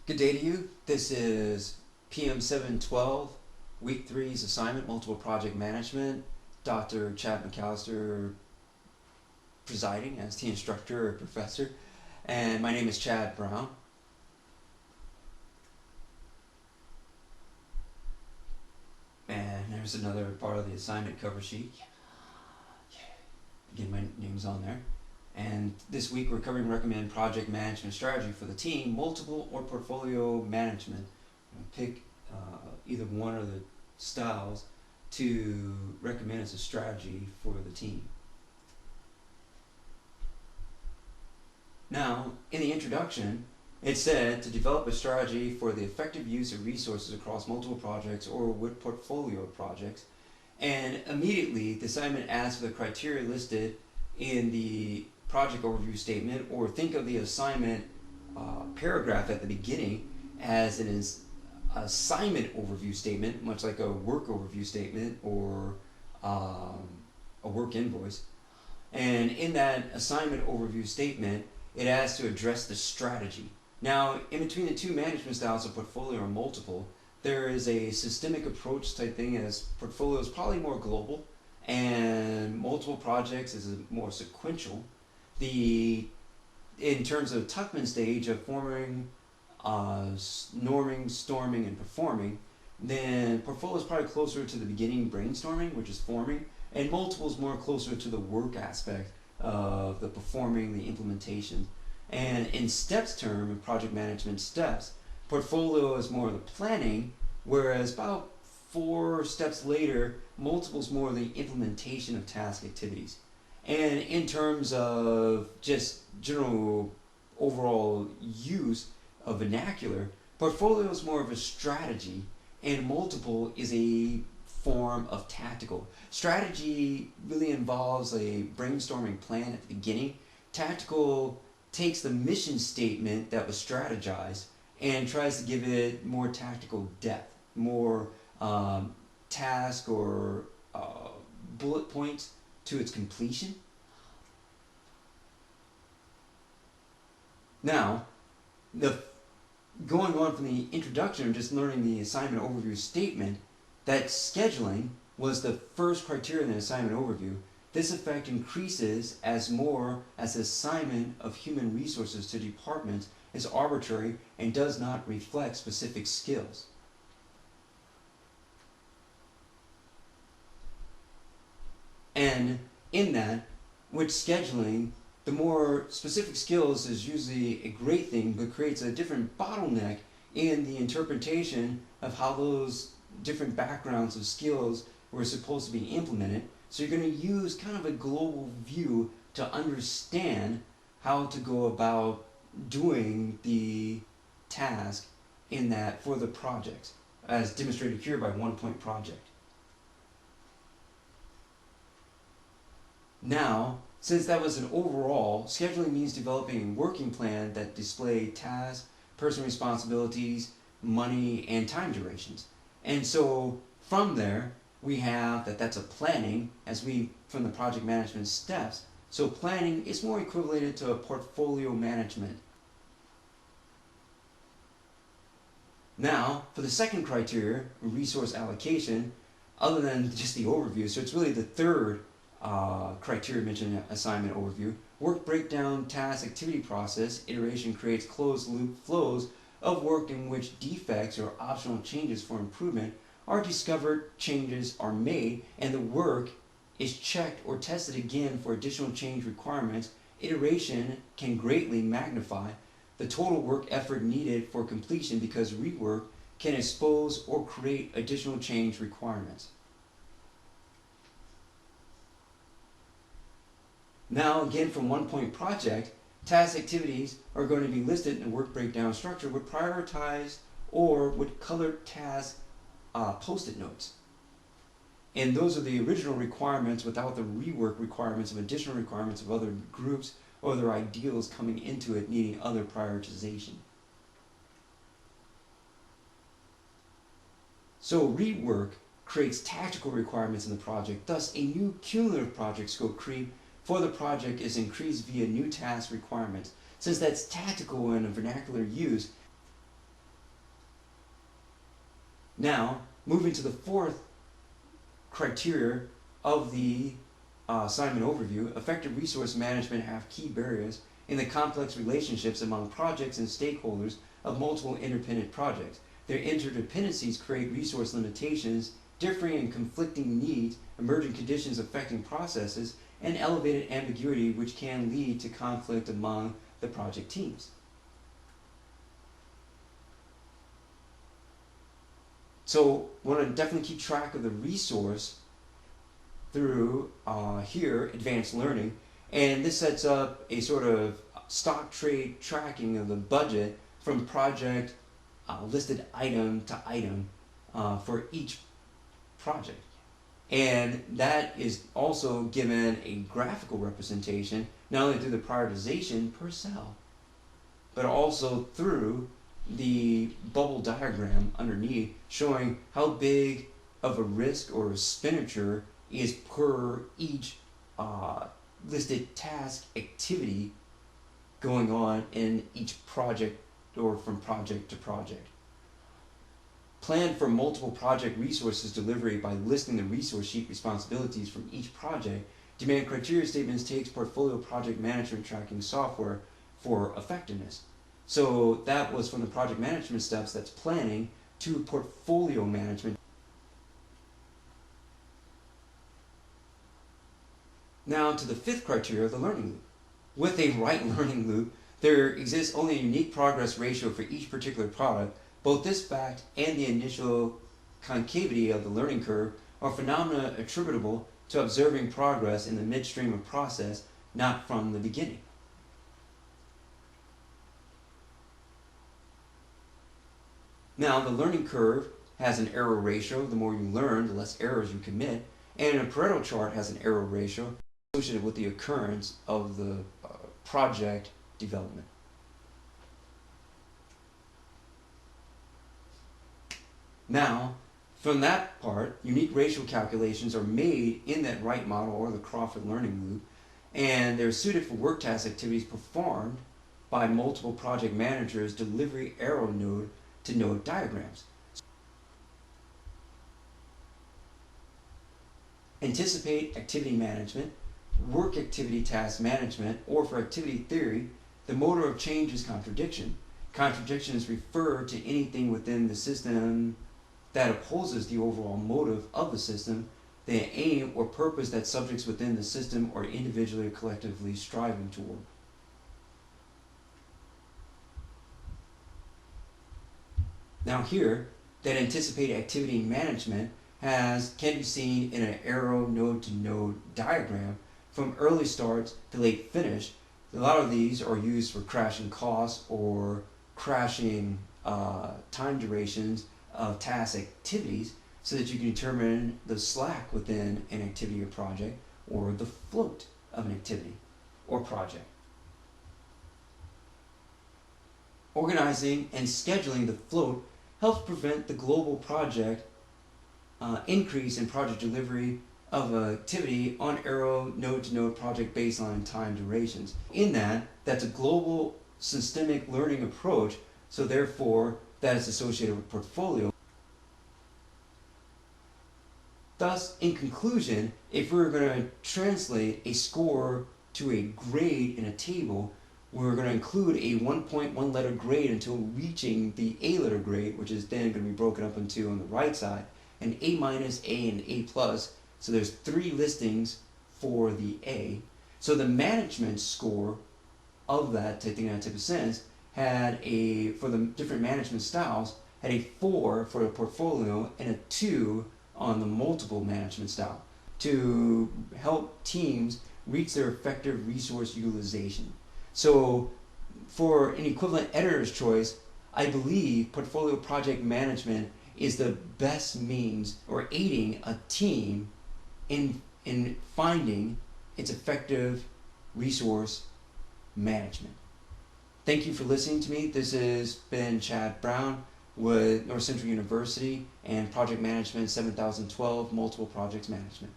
Good day to you. This is PM712, Week 3's assignment, Multiple Project Management. Dr. Chad McAllistair presiding as the instructor or professor. And my name is Chad Brown. And there's another part of the assignment cover sheet. Again, my name's on there. And this week we're covering recommend project management strategy for the team, multiple or portfolio management. Pick either one of the styles to recommend as a strategy for the team. Now, in the introduction, it said to develop a strategy for the effective use of resources across multiple projects or with portfolio projects. And immediately, the assignment asks for the criteria listed in the project overview statement, or think of the assignment paragraph at the beginning as an assignment overview statement, much like a work overview statement or a work invoice. And in that assignment overview statement, it asks to address the strategy. Now, in between the two management styles of portfolio or multiple, there is a systemic approach type thing, as portfolio is probably more global and multiple projects is more sequential. In terms of Tuckman stage of forming, norming, storming, and performing, then portfolio is probably closer to the beginning brainstorming, which is forming, and multiple is more closer to the work aspect of the performing, the implementation. And in steps term, in project management steps, portfolio is more of the planning, whereas about 4 steps later, multiple is more of the implementation of task activities. And in terms of just general overall use of vernacular, portfolio is more of a strategy, and multiple is a form of tactical. Strategy really involves a brainstorming plan at the beginning. Tactical takes the mission statement that was strategized and tries to give it more tactical depth, more task or bullet points to its completion. Now, going on from the introduction and just learning the assignment overview statement, that scheduling was the first criteria in the assignment overview. This effect increases as more as the assignment of human resources to departments is arbitrary and does not reflect specific skills. And in that, with scheduling, the more specific skills is usually a great thing, but creates a different bottleneck in the interpretation of how those different backgrounds of skills were supposed to be implemented. So you're going to use kind of a global view to understand how to go about doing the task in that for the project, as demonstrated here by one-point project. Now, since that was an overall, scheduling means developing a working plan that display tasks, personal responsibilities, money, and time durations. And so from there, we have that's a planning from the project management steps. So planning is more equivalent to a portfolio management. Now, for the second criteria, resource allocation, other than just the overview, so it's really the third criteria mentioned in assignment overview. Work breakdown, task, activity process, iteration creates closed loop flows of work in which defects or optional changes for improvement are discovered, changes are made, and the work is checked or tested again for additional change requirements. Iteration can greatly magnify the total work effort needed for completion because rework can expose or create additional change requirements. Now, again, from one-point project, task activities are going to be listed in the work breakdown structure with prioritized or with colored task post-it notes. And those are the original requirements without the rework requirements of additional requirements of other groups or their ideals coming into it needing other prioritization. So rework creates tactical requirements in the project, thus a new cumulative project scope creep for the project is increased via new task requirements. Since that's tactical in a vernacular use, Now, moving to the fourth criteria of the assignment overview, effective resource management have key barriers in the complex relationships among projects and stakeholders of multiple independent projects. Their interdependencies create resource limitations, differing and conflicting needs, emergent conditions affecting processes, and elevated ambiguity which can lead to conflict among the project teams. So we want to definitely keep track of the resource through here, advanced learning, and this sets up a sort of stock trade tracking of the budget from project listed item to item for each project. And that is also given a graphical representation, not only through the prioritization per cell, but also through the bubble diagram underneath, showing how big of a risk or expenditure is per each listed task activity going on in each project or from project to project. Plan for multiple project resources delivery by listing the resource sheet responsibilities from each project. Demand criteria statements takes portfolio project management tracking software for effectiveness. So that was from the project management steps, that's planning, to portfolio management. Now to the fifth criteria, the learning loop. With a right learning loop, there exists only a unique progress ratio for each particular product. Both this fact and the initial concavity of the learning curve are phenomena attributable to observing progress in the midstream of process, not from the beginning. Now, the learning curve has an error ratio. The more you learn, the less errors you commit. And a Pareto chart has an error ratio associated with the occurrence of the project development. Now, from that part, unique ratio calculations are made in that right model or the Crawford learning loop, and they're suited for work task activities performed by multiple project managers, delivery arrow node to node diagrams. Anticipate activity management, work activity task management, or for activity theory, the motor of change is contradiction. Contradiction is referred to anything within the system that opposes the overall motive of the system, the aim or purpose that subjects within the system are individually or collectively striving toward. Now here, that anticipate activity management can be seen in an arrow node to node diagram from early starts to late finish. A lot of these are used for crashing costs or crashing time durations of task activities so that you can determine the slack within an activity or project or the float of an activity or project. Organizing and scheduling the float helps prevent the global project increase in project delivery of activity on arrow node-to-node project baseline time durations. In that's a global systemic learning approach, so therefore that is associated with portfolio. Thus, in conclusion, if we're going to translate a score to a grade in a table, we're going to include a 1.1 letter grade until reaching the A letter grade, which is then going to be broken up into, on the right side, an A minus, A, and A plus. So there's 3 listings for the A. So the management score of that, taking that type of sense, had a, for the different management styles, had a 4 for the portfolio and a 2 on the multiple management style to help teams reach their effective resource utilization. So for an equivalent editor's choice, I believe portfolio project management is the best means or aiding a team in finding its effective resource management. Thank you for listening to me. This has been Chad Brown with North Central University and Project Management 7012 Multiple Projects Management.